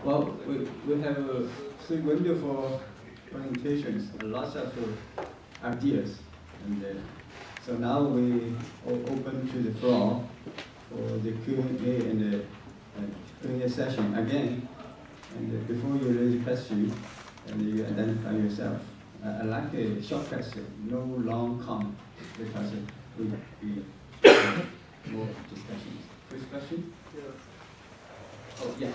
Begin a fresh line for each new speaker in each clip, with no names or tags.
Well, we have three wonderful presentations, lots of ideas, and so now we open to the floor for the Q&A and the Q&A session again. And before you raise a question, and you identify yourself, I like a short question, no long comment, because we more discussions. First question? Yeah. Oh, yeah.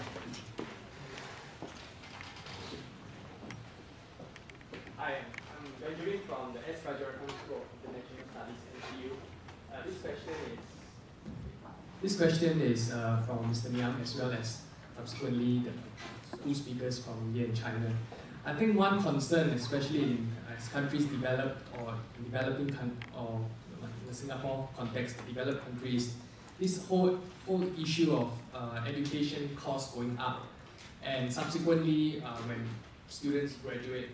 Hi, I'm graduating from the S. Rajaratnam School of International Studies, NTU. This question is from Mr. Ngiam, as well as subsequently the two speakers from here in China. I think one concern, especially as countries develop or developing or in the Singapore context, developed countries, this whole issue of education costs going up, and subsequently when students graduate,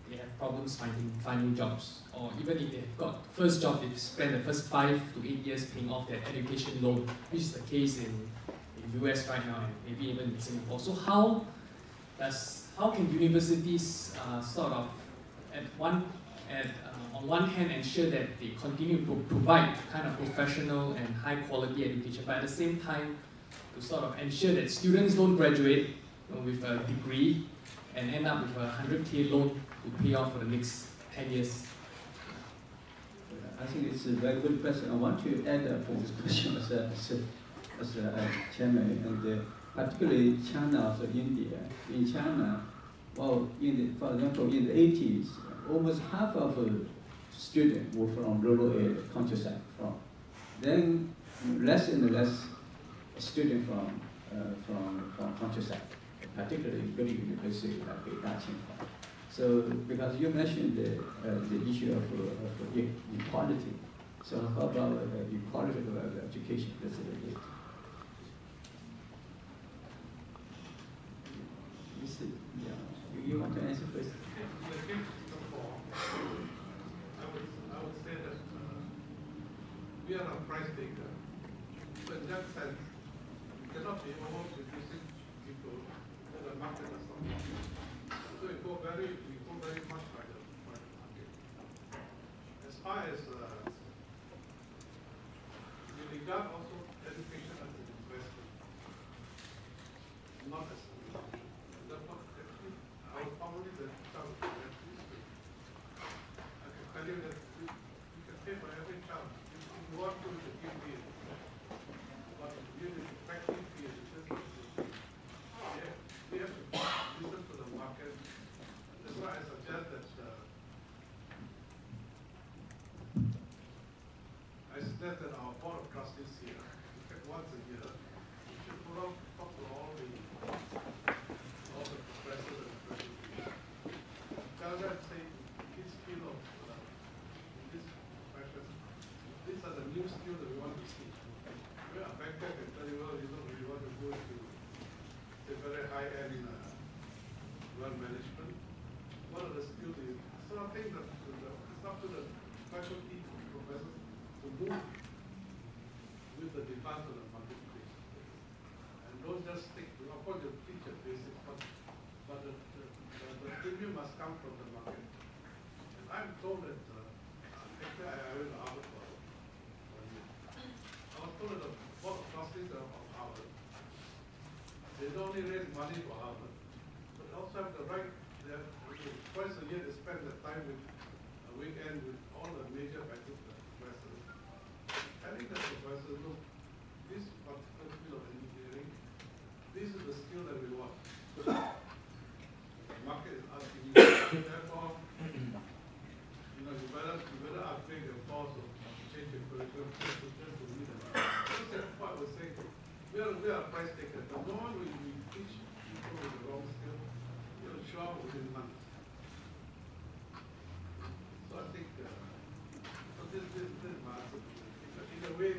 they have problems finding jobs, or even if they've got first job, they spend the first 5 to 8 years paying off their education loan, which is the case in US right now, and maybe even in Singapore. So how can universities sort of on one hand ensure that they continue to provide kind of professional and high quality education, but at the same time to sort of ensure that students don't graduate with a degree and end up with a 100K loan to pay off for the next 10 years?
I think it's a very good question. I want to add to this question as a chairman, and particularly China, also India. In China, well, for example, in the 80s, almost half of students were from rural area, countryside. Then less and less students from countryside, particularly good university like Daxing. So, because you mentioned the issue of equality, so how about equality of education? That's it. Yeah. You want to answer first?
I would say that we are a price taker. So in that sense, we cannot be over-producing people in the market or something. So we go very much by the market. As far as we regard also education as an investment, not as an investment. Therefore, actually, I would probably the child I can tell you that you can pay for every child. If you want to give me, but you need to practice the education. We have to listen to the market. That's why I suggest that our board of trustees here, in fact, once a year, we should talk to all the professors and professors. Tell them, say, this skill of this profession, these are the new skills that we want to see. We are banker can tell you, well, you don't really want to go to the very high-end wealth management. What are the skills? So I think that it's up to the faculty professors to move with the demand of the marketplace. And don't just stick to, of course, you teach a basic, but the premium must come from the market. And I'm told that, actually I went to Harvard for 1 year. I was told that the board of trustees of Harvard, they don't only raise money for Harvard, but also have the right, twice a year they spend the time with a weekend with all the major faculty professors. Telling the professors, look, this particular field of engineering, this is the skill that we want. The market is asking you. Therefore, you better upgrade your course or change your curriculum just to meet the market. That's what I was saying. We are price takers. The moment we teach people with the wrong skill, you'll show up within months. So I think this is my answer. In a way,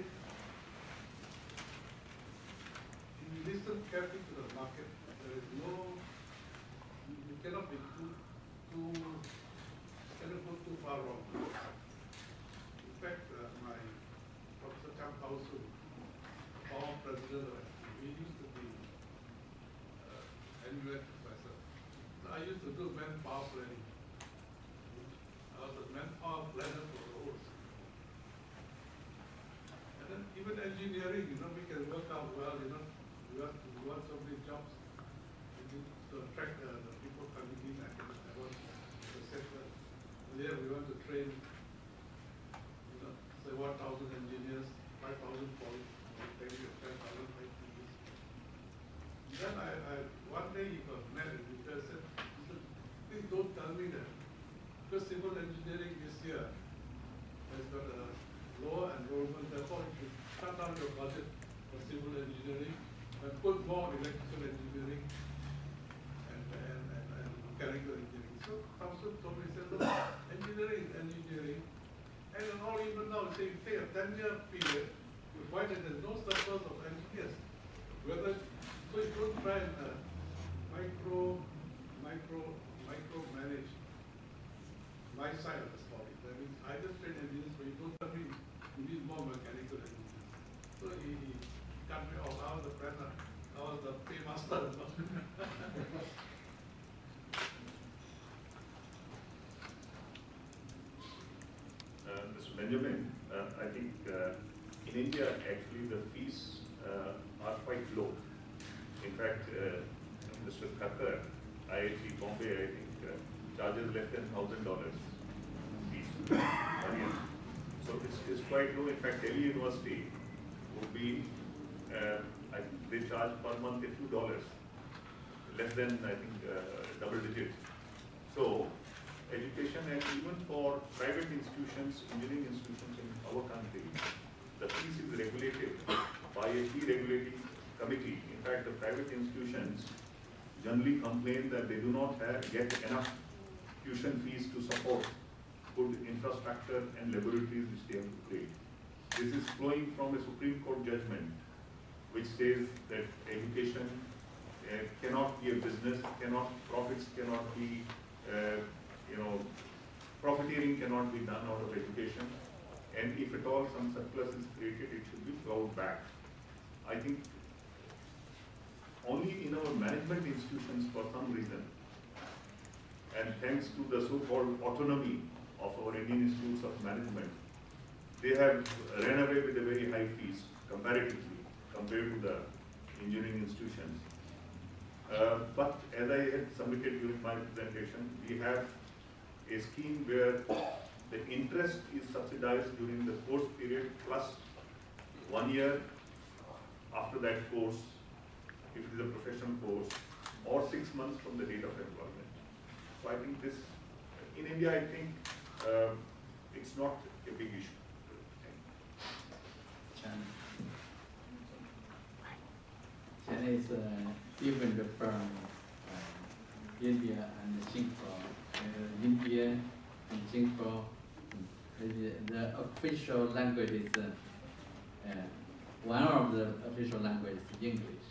if you listen carefully to the market, there is you cannot be cannot go too far wrong. In fact, my Professor Chang Tao-Soon, former president of, he used to be engineering professor. So I used to do manpower planning. I was a manpower planner for roads. And then even engineering, we can work out well, we want so many jobs to attract the people coming in. I want the sector. There we want to train, say 1,000 engineers, 5,000 polytechnics, 10,000 engineers. Then one day he got mad at me and said, please don't tell me that. Because civil engineering this year has got a lower enrollment, therefore you should cut down your budget for civil engineering and put more electrical engineering and mechanical engineering. So Thompson told me, he said, look, engineering is engineering. And all even now, say you take a 10-year period, you find that there's no surplus of engineers. So you don't try and micro-manage my side of the story. That means I just train engineers, but you don't tell me you need more mechanical engineers. So he cut me off. I was the planner. I was the paymaster.
Mr. Benjamin, I think in India actually the fees are quite low. In fact, Mr. Khakkar, IIT Bombay, I think charges less than $1,000 fees per year. So it's quite low. In fact, Delhi University would be, they charge per month a few dollars, less than I think double digit. So education, and even for private institutions, engineering institutions in our country, the fees is regulated by a fee regulating committee. In fact, the private institutions generally complain that they do not get enough tuition fees to support good infrastructure and laboratories which they have to create. This is flowing from a Supreme Court judgment which says that education cannot be a business, profits cannot be, profiteering cannot be done out of education, and if at all some surplus is created, it should be plowed back. I think only in our management institutions for some reason, and thanks to the so-called autonomy of our Indian Institutes of Management, they have ran away with a very high fees comparatively compared to the engineering institutions. But as I had submitted during my presentation, we have a scheme where the interest is subsidized during the course period plus 1 year after that course, if it is a professional course, or 6 months from the date of employment. So I think this, in India, I think it's not a big issue.
China is different from India and Singapore. India and Singapore, the official language is one of the official languages is English,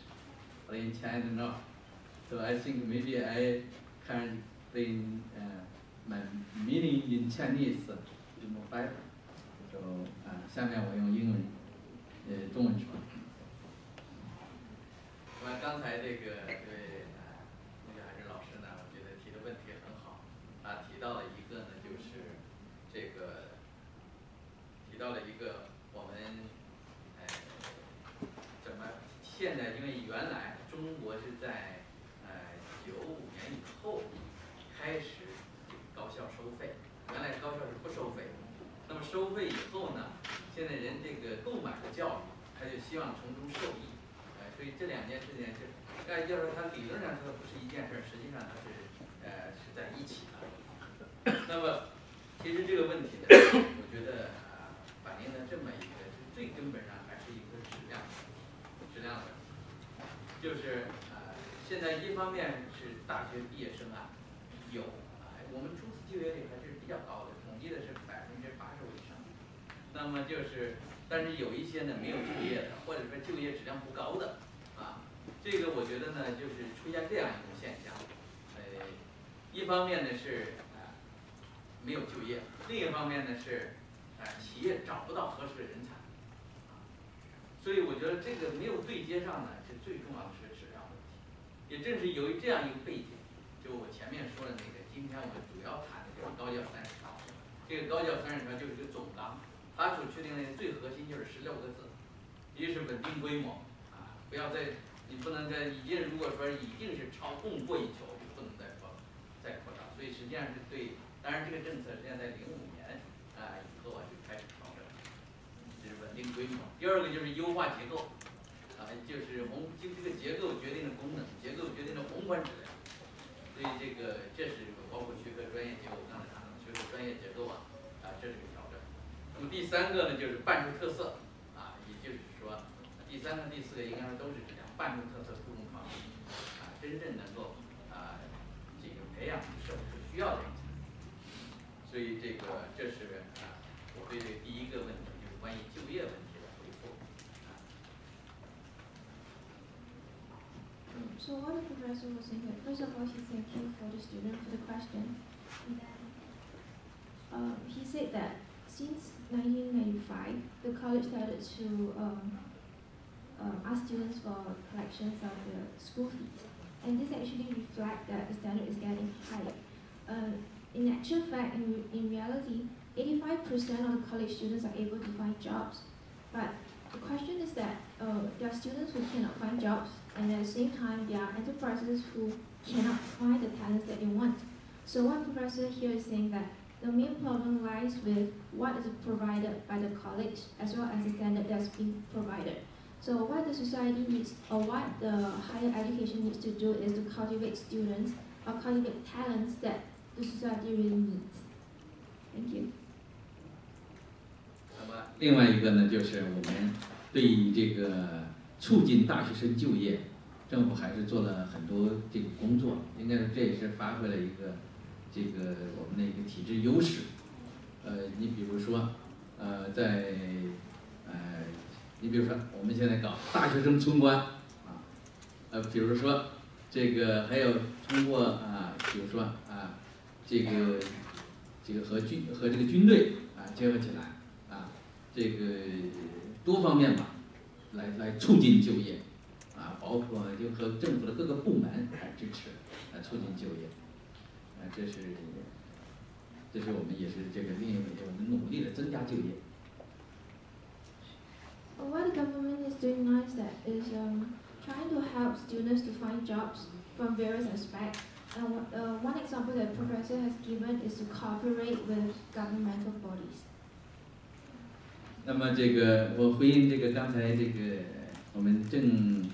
but in China no. So I think maybe I can bring my meaning in Chinese more better. So 下面我用英文中文说。刚才这个对那个还是老师呢，我觉得提的问题很好。他提到了一个呢，就是这个提到了一个我们怎么现在，因为原来中国是在95年以后开始高校收费，原来高校是不收费的。那么收费以后呢，现在人这个购买的教育，他就希望从中受益。所以这两件事情是，要说它理论上说不是一件事，实际上它是在一起的。那么，其实这个问题呢，我觉得反映了这么一个，最根本上还是一个质量的问题，质量的问题。就是现在一方面是大学毕业生有我们初次就业率还是比较高的，统计的是85%以上。那么就是，但是有一些呢没有就业的，或者说就业质量不高的。这个我觉得呢，就是出现这样一种现象，一方面呢是没有就业，另一方面呢是企业找不到合适的人才，所以我觉得这个没有对接上呢，是最重要的是质量问题。
也正是由于这样一个背景，就我前面说的那个，今天我们主要谈的就是高教30条。这个高教30条就是一个总纲，它所确定的最核心就是16个字，一个是稳定规模啊，不要再你不能再已经如果说已经是超供过于求，就不能再扩大。所以实际上是对，当然这个政策实际上在05年以后就开始调整，这是稳定规模。第二个就是优化结构。就是这个结构决定了功能，结构决定了宏观质量，所以这是包括学科专业结构，刚才谈到学科专业结构这是个调整。那么第3个呢，就是办出特色也就是说，第3个、第4个应该说都是这样，办出特色，注重创新真正能够培养社会所需要的人才。所以这是我对这第1个问题，就是关于就业问题的回复。
So what the professor was saying, first of all, he thanked you for the student for the question. And then he said that since 1995, the college started to ask students for collections of the school fees. And this actually reflects that the standard is getting higher. In actual fact, in reality, 85% of the college students are able to find jobs. But the question is that there are students who cannot find jobs, and at the same time, there are enterprises who cannot find the talents that they want. So one professor here is saying that the main problem lies with what is provided by the college as well as the standard that's being provided. So what the society needs, or what the higher education needs to do, is to cultivate students or cultivate talents that the society really needs. Thank you.
另外一个呢，就是我们对于这个促进大学生就业，政府还是做了很多这个工作，应该说这也是发挥了一个我们的一个体制优势。你比如说，你比如说我们现在搞大学生村官比如说这个还有通过比如说这个和这个军队结合起来这个多方面吧，来促进就业包括就和政府的各个部门支持促进就业这是我们也是这个另一个我们努力的增加就业。
What the government is doing now is trying to help students to find jobs from various aspects. One example that the professor has given is to cooperate with governmental bodies.
那么这个我回应这个刚才这个我们郑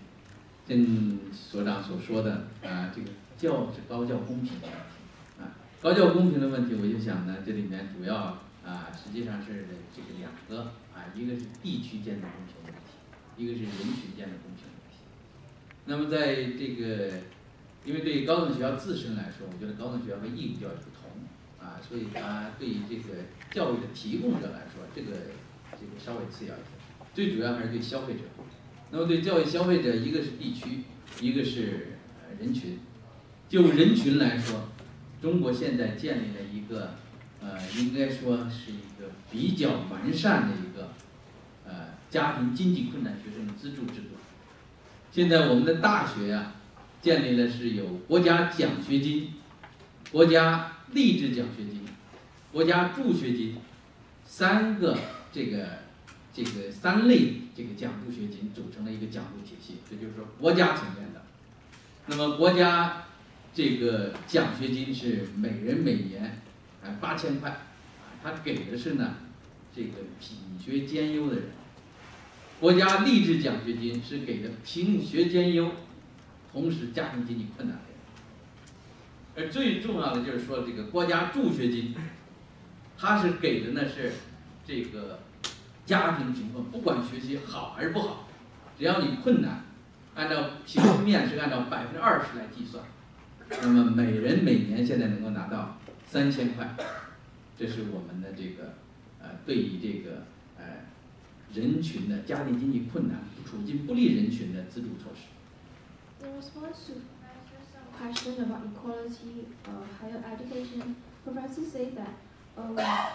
所长所说的这个高教公平的问题高教公平的问题，我就想呢，这里面主要实际上是这个2个一个是地区间的公平问题，一个是人群间的公平问题。那么在这个，因为对于高等学校自身来说，我觉得高等学校和义务教育不同所以它对于这个教育的提供者来说，这个稍微次要一些，最主要还是对消费者。那么对教育消费者，一个是地区，一个是人群。就人群来说，中国现在建立了一个应该说是一个比较完善的一个家庭经济困难学生资助制度。现在我们的大学建立的是有国家奖学金、国家励志奖学金、国家助学金3个3类这个奖助学金组成了一个奖助体系，这就是说国家层面的。那么国家这个奖学金是每人每年8000块它给的是呢这个品学兼优的人。国家励志奖学金是给的品学兼优，同时家庭经济困难的人。而最重要的就是说这个国家助学金，它是给的呢是这个家庭情况，不管学习好还是不好，只要你困难，按照平均面是按照20%来计算，那么每人每年现在能够拿到3000块，这是我们的这个对于这个人群的家庭经济困难、处境不利人群的资助措施。
In response to some question about equality, higher education, professors say that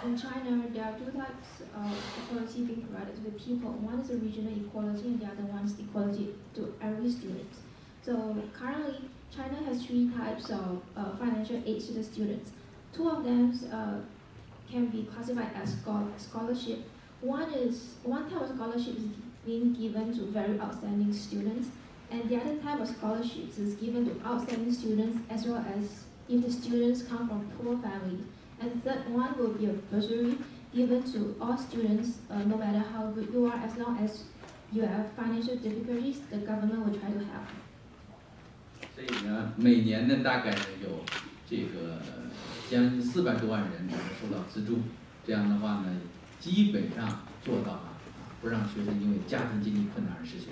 in China there are 2 types of equality being provided to the people. One is a regional equality, and the other one is equality to every student. So currently, China has 3 types of financial aid to the students. 2 of them can be classified as scholarship. One type of scholarship is being given to very outstanding students, and the other type of scholarships is given to outstanding students as well as if the students come from poor families. And the third one will be a bursary given to all students, no matter how good you are, as long as you have financial difficulties, the government will try to help.
所以呢，每年呢大概呢有这个将近400多万人能够受到资助，这样的话呢，基本上做到了不让学生因为家庭经济困难而失学。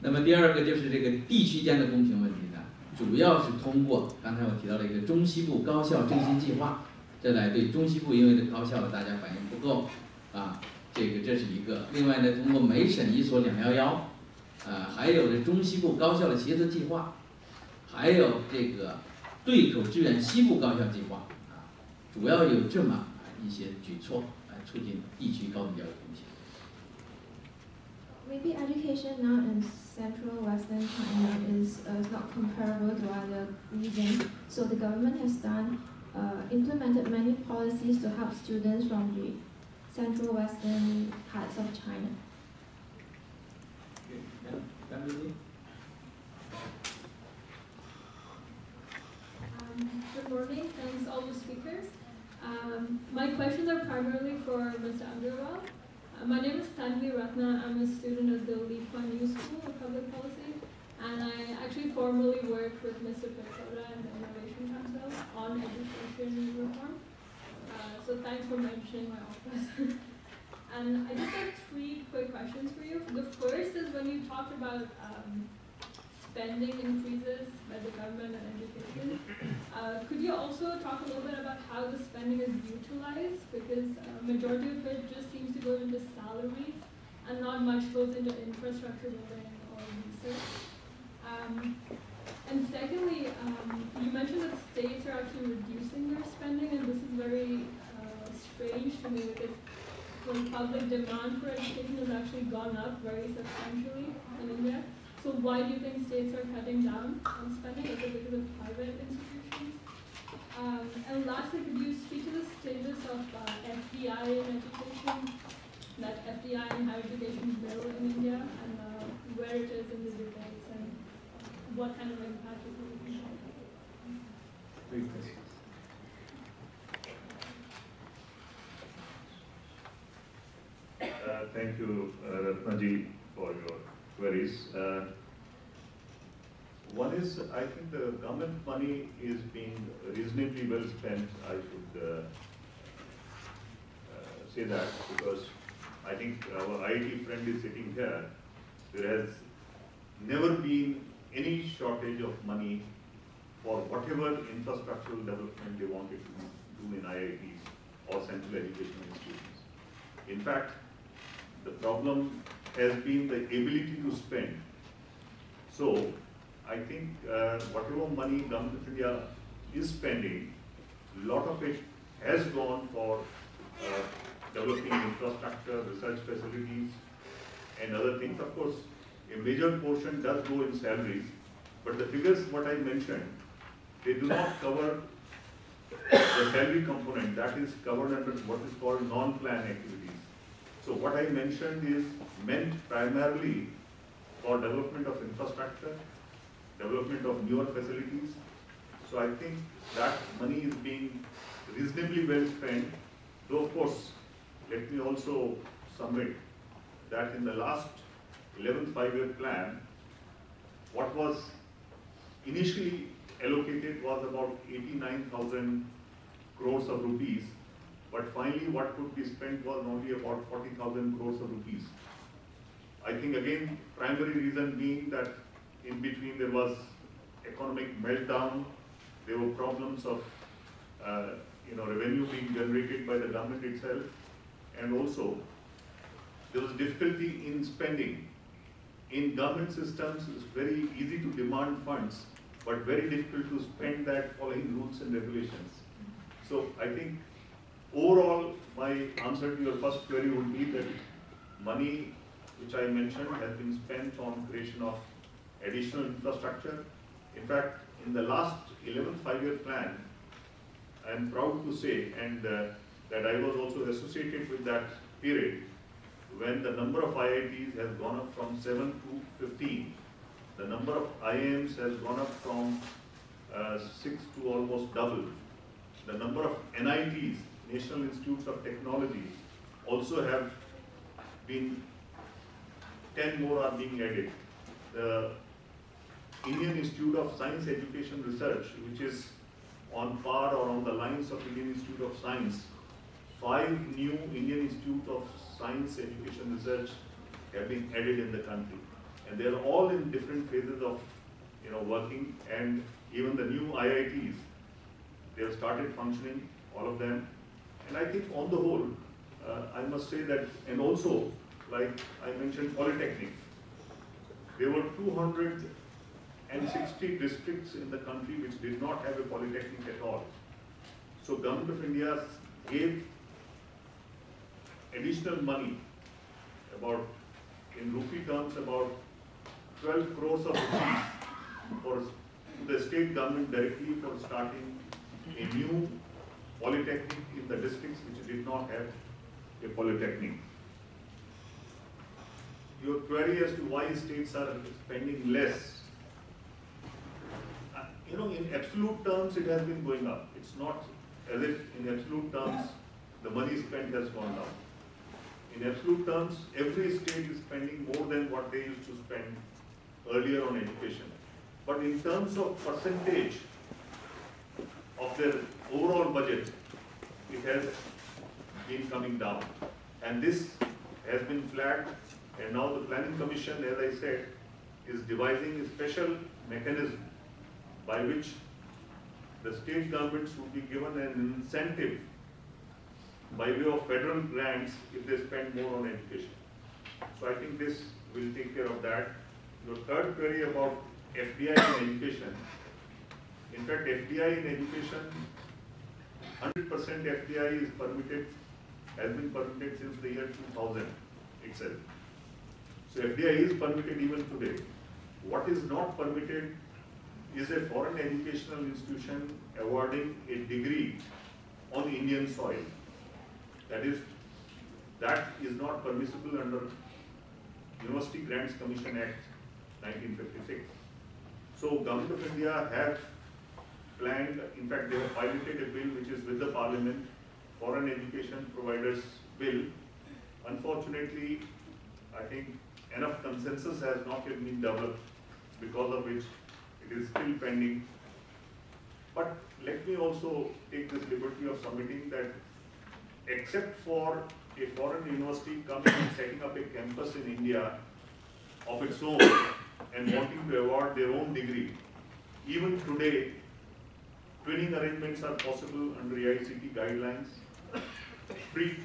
那么第二个就是这个地区间的公平问题呢，主要是通过刚才我提到了一个中西部高校振兴计划，这来对中西部因为这高校大家反应不够啊，这是一个。另外呢，通过每省1所211，还有这中西部高校的协作计划，还有这个对口支援西部高校计划啊，主要有这么一些举措来促进地区高等教育公平。
Maybe education now in central western China is not comparable to other regions. So the government has implemented many policies to help students from the central western parts of China.
Good morning, thanks all the speakers. My questions are primarily for Mr. Agrawal. My name is Tanvi Ratna. I'm a student at the Lee Kuan Yew School of Public Policy, and I actually formerly worked with Mr. Petroda and the Innovation Council on education reform. So thanks for mentioning my office. And I just have 3 quick questions for you. The first is when you talked about spending increases by the government on education. Could you also talk a little bit about how the spending is utilized? Because majority of it just seems to go into salaries and not much goes into infrastructure building or research. And secondly, you mentioned that states are actually reducing their spending, and this is very strange to me because when public demand for education has actually gone up very substantially in India. So why do you think states are cutting down on spending? Is it because of private institutions? And lastly, could you speak to the status of FDI in education, that FDI and higher education bill in India, and where it is in the debates, and what kind of impact it will be?
Great questions.
Thank you, Ratnaji, for your queries. One is, I think the government money is being reasonably well spent. I should say that because I think our IT friend is sitting here. There has never been any shortage of money for whatever infrastructural development they wanted to do in IITs or central education institutions. In fact, the problem has been the ability to spend. So, I think whatever money Government of India is spending, a lot of it has gone for developing infrastructure, research facilities, and other things. Of course, a major portion does go in salaries, but the figures what I mentioned, they do not cover the salary component. That is covered under what is called non-plan activities. So what I mentioned is meant primarily for development of infrastructure, development of newer facilities. So I think that money is being reasonably well spent. Though of course, let me also submit that in the last 11th 5-year plan, what was initially allocated was about 89,000 crores of rupees, but finally what could be spent was only about 40,000 crores of rupees. I think again, primary reason being that in between there was economic meltdown, there were problems of revenue being generated by the government itself, and also there was difficulty in spending. In government systems, it's very easy to demand funds, but very difficult to spend that following rules and regulations. So I think overall, my answer to your first query would be that money which I mentioned has been spent on creation of additional infrastructure. In fact, in the last 11th five-year plan, I am proud to say, and that I was also associated with that period, when the number of IITs has gone up from 7 to 15. The number of IIMs has gone up from 6 to almost double. The number of NITs, National Institutes of Technology, also have been, 10 more are being added. The Indian Institute of Science Education Research, which is on par or on the lines of Indian Institute of Science, 5 new Indian Institute of Science Education Research have been added in the country. And they are all in different phases of working, and even the new IITs, they have started functioning, all of them. And I think on the whole, I must say that, and also, like I mentioned, Polytechnic, there were 260 districts in the country which did not have a Polytechnic at all. So Government of India gave additional money, about, in rupee terms, about 12 crores of rupees for the state government directly for starting a new polytechnic in the districts which did not have a polytechnic. Your query as to why states are spending less, in absolute terms it has been going up. It's not as if in absolute terms the money spent has gone down. In absolute terms, every state is spending more than what they used to spend earlier on education. But in terms of percentage of their overall budget, it has been coming down. And this has been flagged, and now the Planning Commission, as I said, is devising a special mechanism by which the state governments would be given an incentive by way of federal grants if they spend more on education. So I think this will take care of that. Your third query about FDI in education. In fact, FDI in education, 100% FDI is permitted, has been permitted since the year 2000 itself. So FDI is permitted even today. What is not permitted is a foreign educational institution awarding a degree on Indian soil. That is not permissible under University Grants Commission Act 1956. So Government of India have planned, in fact they have piloted a bill which is with the Parliament, Foreign Education Providers Bill. Unfortunately, I think enough consensus has not yet been developed, because of which it is still pending. But let me also take this liberty of submitting that except for a foreign university coming and setting up a campus in India of its own and wanting to award their own degree, even today, twinning arrangements are possible under AICTE guidelines. Free,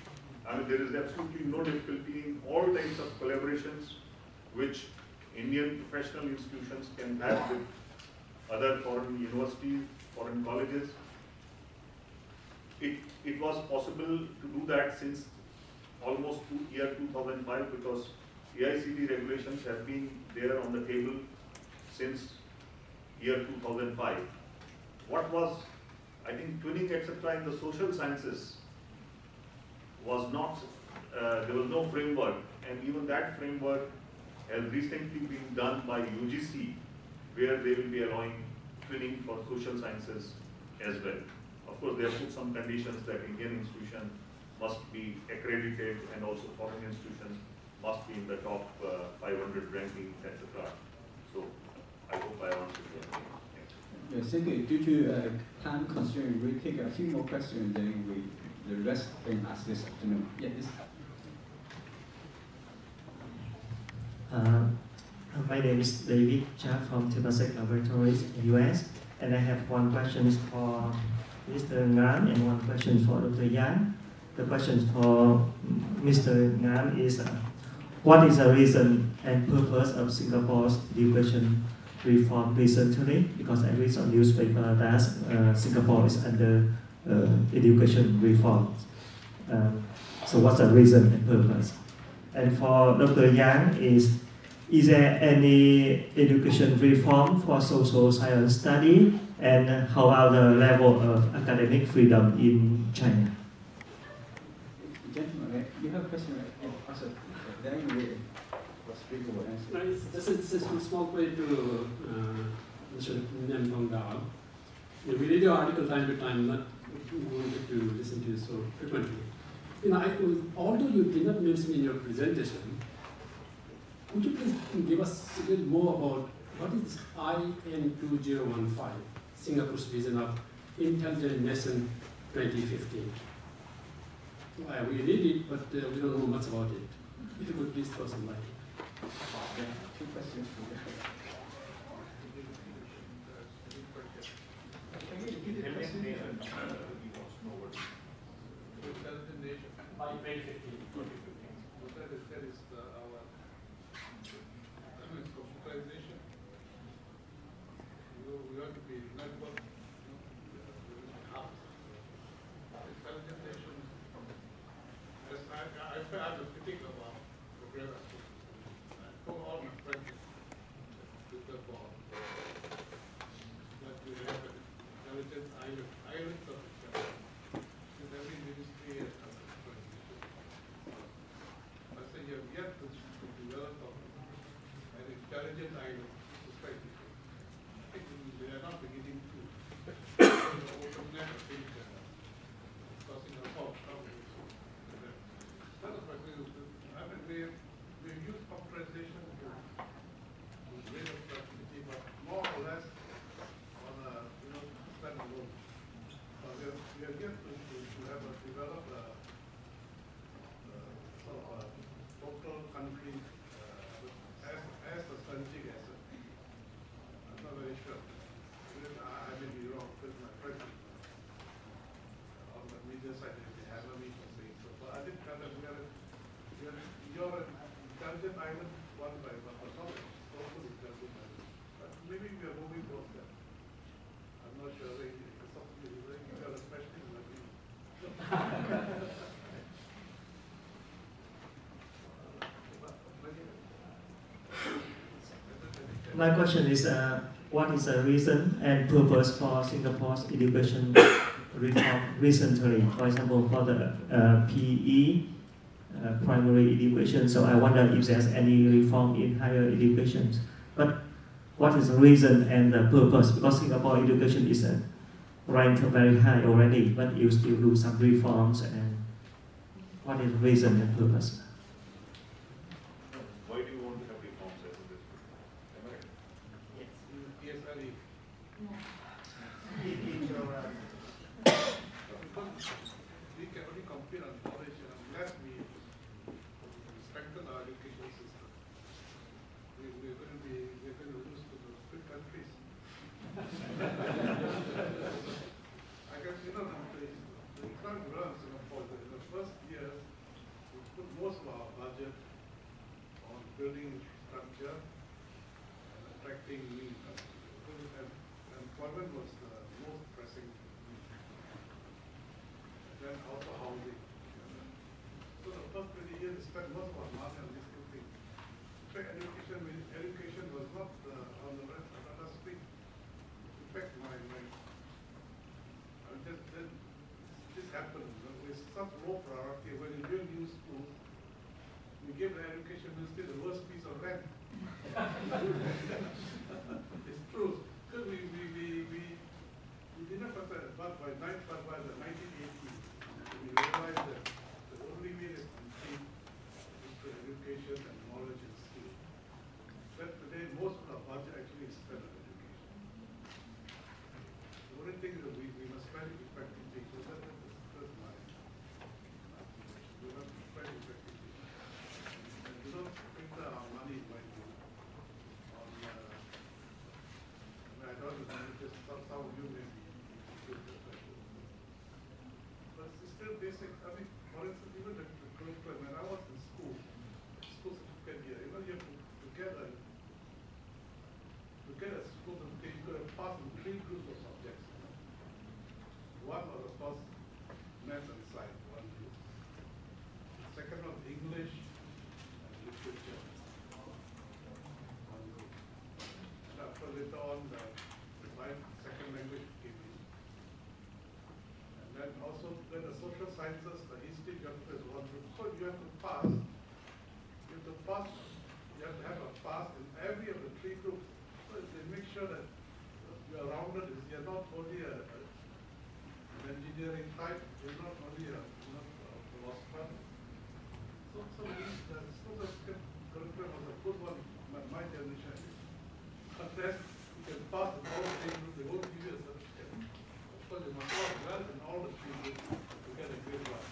there is absolutely no difficulty in all types of collaborations which Indian professional institutions can have with other foreign universities, foreign colleges. It was possible to do that since almost year 2005, because AICTE regulations have been there on the table since year 2005. What was, I think, twinning etc. in the social sciences was not, there was no framework, and even that framework has recently been done by UGC, where they will be allowing twinning for social sciences as well. Of course, they have put some conditions that Indian institutions must be accredited, and also foreign institutions must be in the top 500 ranking, etc. So I hope I answered your question.
Yes, thank you. Due to time constraint, we take a few more questions, then the rest can ask this afternoon. Yeah, this.
My name is David Cha from Temasek Laboratories in US, and I have one question for Mr. Ngiam and one question for Dr. Yang. The question for Mr. Ngiam is, what is the reason and purpose of Singapore's education reform recently? Because I read on newspaper that Singapore is under education reform. So what's the reason and purpose? And for Dr. Yang is there any education reform for social science study, and how about the level of academic freedom in China?
Gentlemen, you have a question, right? Also, then you will speak or answer.
No, it's just a small question to Mr. Ngiam. We read your article time to time, not wanted to listen to you so frequently. Although you did not mention in your presentation, could you please give us a little more about what is IN 2015, Singapore's vision of intelligent nation 2015? We read it, but we don't know much about it. If you could please throw some light.
Two questions.
By 2015.
That is our computerization. We want to be network. Intelligent nation. As I have a critic of our program. I told all my friends with the ball that we have an intelligent islands of intelligence. In every ministry has a I say you have yet to develop an intelligent island society. I think they are not beginning to open net of things causing a lot of trouble. That is why we use computerization to raise up productivity, but more or less on a standalone. We have yet to have develop a sort of a total country as a strategic asset. I'm not very sure. I may be wrong because my friends on the media side they hammer me for saying so. But I did tell them you're an intelligent island one by one, but not total intelligent island. But maybe we are moving towards that. I'm not sure. It's something you got a specialist like me.
My question is, what is the reason and purpose for Singapore's education reform recently? For example, for the PE, primary education. So I wonder if there's any reform in higher education. But what is the reason and the purpose? Because Singapore education is ranked very high already, but you still do some reforms. And what is the reason and purpose?
Why do you want to have reforms as a district? Am I right?
Yes, Ali. We can only compete on knowledge unless we strengthen our education system. We're going to lose to the big countries. I guess the economic growth in Singapore, in the first years, we put most of our budget on building structure and attracting new customers. Employment was the most pressing need. Then also housing. So the first 20 years, we spent most of our money on these two things. In fact, education was not on the radar screen. In fact, this happened with such low priority. When you build new schools, we give the education ministry the worst piece of land. It's true. Because we did not but by the 1980s, we realized that the only way to complete is through education and knowledge and skill. But today, most of our budget actually is spent on education. The only thing is that we must spend it effectively. So that's my we must spend it effectively. And we don't think that our money is going to on I don't know, just some of you may be good professionals. But it's still basic. I mean, for instance, even the curriculum, when I was in school certificate here, you have to get a school certificate, you could have passed in 3 groups of subjects. One was, of course, math and science, one group. The second was English and literature. and also then the social sciences, the history, geography is one group. So you have to pass. You have to pass. You have to have a pass in every of the three groups. So they make sure that you are rounded. You are not only an engineering type. You are not only a philosopher. So these social curriculum was a good one. My generation. Unless you can pass in all the three groups, they won't give you a certificate. Of course, you must work well in all the three groups to get a grade one.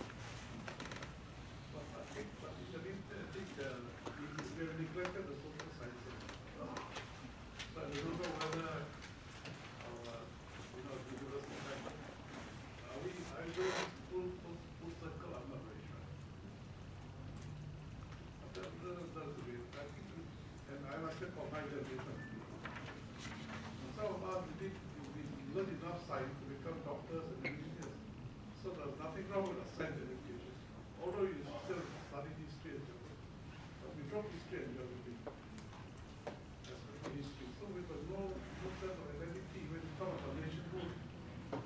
But I think we have neglected the social sciences. So I don't know whether our university are we doing full circle? I'm not very sure. But that's the way. I think, and I'm asking for my generation. Some of us we learn enough science to become doctors and engineers. So there's nothing wrong with a science education. Although you still study history and geography. But we drop history and geography. Especially history. So we've got no sense of identity when you talk about nation building.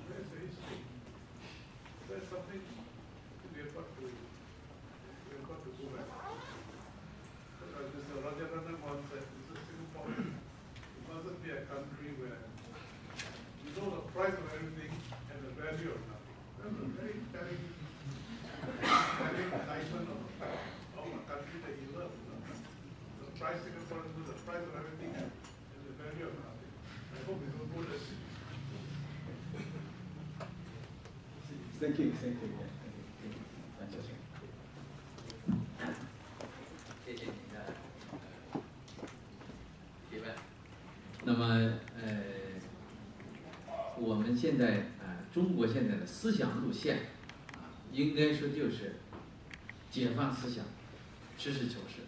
Where's the history? There's something we have got to go back. As Mr. Rajaratnam once said, this is Singapore. It mustn't be a country where you know the price of everything and the value of nothing. That's a very telling indictment of a country that you love. The price Singapore is the price of everything and the value of nothing. I hope we don't go there.
Thank you. Thank you.
谢谢您的提问。
那么我们现在中国现在的思想路线应该说就是解放思想，实事求是。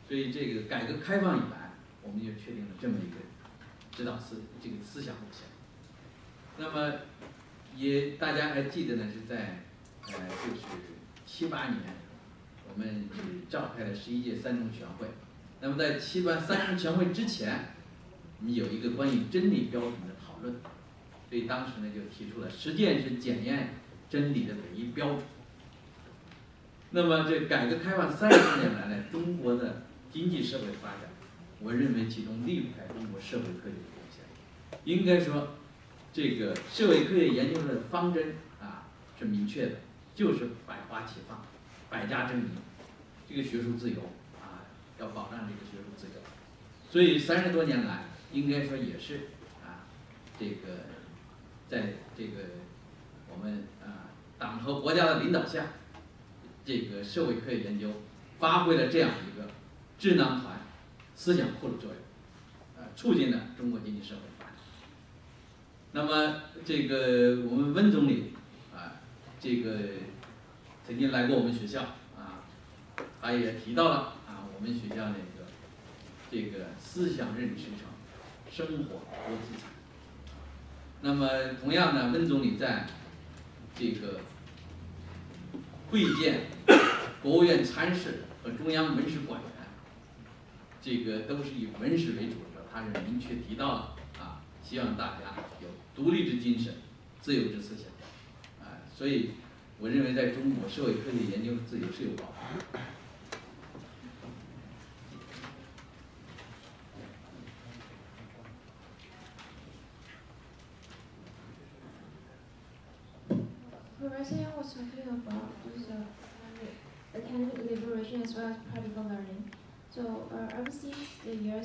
所以这个改革开放以来，我们就确定了这么一个指导这个思想路线。那么大家还记得呢，是在就是78年，我们召开了11届三中全会。那么在三中全会之前，我们有一个关于真理标准的讨论，所以当时呢就提出了实践是检验真理的唯一标准。那么这改革开放30多年来呢，中国的经济社会发展，我认为其中离不开中国社会科学的贡献。应该说，这个社会科学研究的方针是明确的，就是百花齐放，百家争鸣，这个学术自由要保障这个学术自由。所以30多年来，应该说也是这个在这个我们党和国家的领导下，这个社会科学研究发挥了这样一个智囊团、思想库的作用，促进了中国经济社会发展。那么这个我们温总理这个曾经来过我们学校他也提到了我们学校这个思想认知成生活多资产。那么同样呢，温总理在这个会见国务院参事和中央文史馆员，这个都是以文史为主的，他是明确提到了希望大家有独立之精神、自由之思想，所以我认为在中国社会科学研究自由是有保障的。
Professor Yang was talking about this academic liberation as well as practical learning. So ever since the year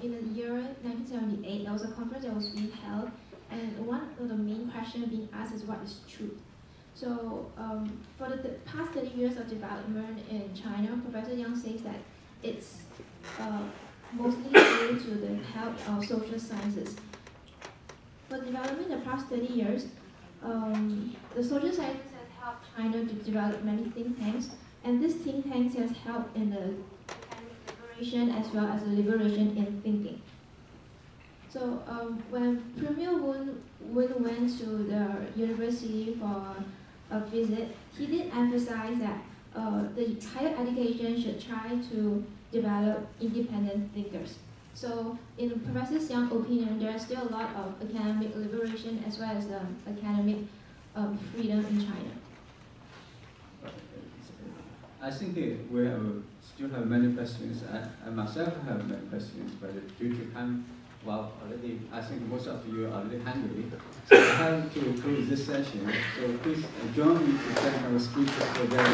in the year 1978, there was a conference that was being held, and one of the main questions being asked is what is truth. So for the past 30 years of development in China, Professor Yang says that it's mostly due to the help of social sciences. For development in the past 30 years, the social sciences has helped China to develop many think tanks, and this think tanks has helped in the academic liberation as well as the liberation in thinking. So when Premier Wen went to the university for a visit, he did emphasize that the higher education should try to develop independent thinkers. So in Professor Xiang's opinion, there is still a lot of academic liberation as well as academic freedom in China.
I think we still have many questions. I myself have many questions, but due to time, well, already I think most of you are already hungry. So I have to close this session. So please join me to thank our speakers for their